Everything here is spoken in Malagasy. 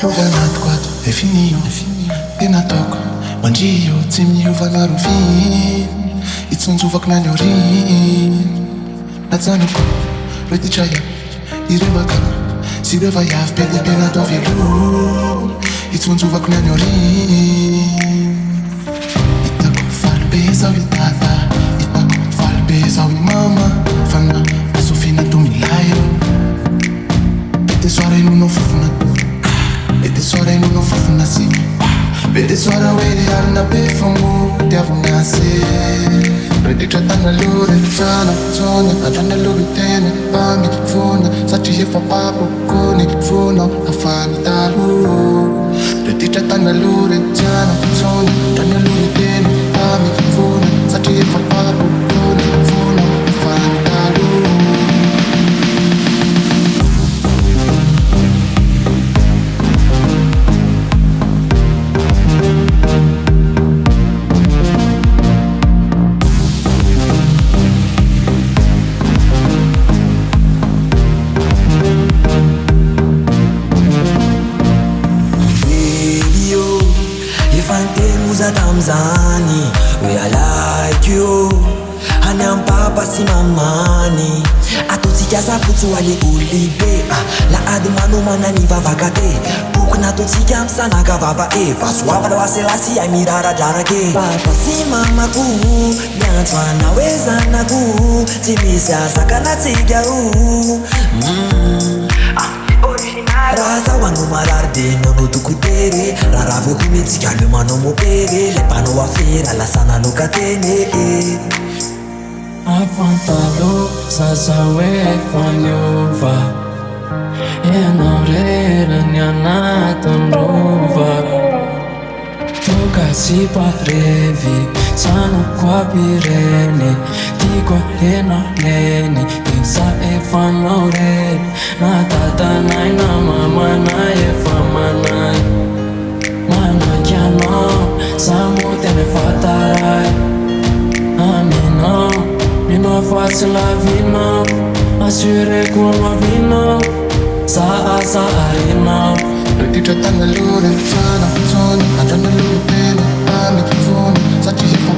Miovanato quattro, è finito, tena tocco, mangio, tsy miovana rovin, itsonjovako nanyorin, natsanoko, rotitraya, irevaka, sy reva avy be lehibe natao velo, itsonjovako nanyorin, hitako faly be zao i tata, hitako faly be zao i mama, fa na Vinanto Milay rô, be tesoara inono fofona be tesoara inono fofona si be tesoara hoe alina be fongo tiavona se reditra tana lore tsana tsona adrana lore tena pami fona satria efa papokony fona afany talo reditra tana lore tsana tsona adrana lore tena pami fona satria efa papokony fona afany talo. Tamzani, we I like you. Hanyam papa si mamani. Atuti kiasa putu wale ulibe. La adumanu manani vavakate. Bukna tuti kiam sana kavava e. Vaswava la waselasi ya mirara jarake. Papa si mama ku, nyanzwana wezana ku. Timisa sakana tsiga Raza wanu mararde nono tukutere Rarave kumetsika le mano mopere Le pano afera la sana no katene Afantalo sasawe fanyova Enaurera nyanaton rova Toka si parevi Sano kwa pirene Tiko lena leni Insa e fanaure Na tata nai na mama na e fama nai Mana kiano Samu tene fatarai Amino Nino faccio la vino Assuré con la vino Sa arino Reditra tana lore tsana tsona adrana lore tena pami fona satria efa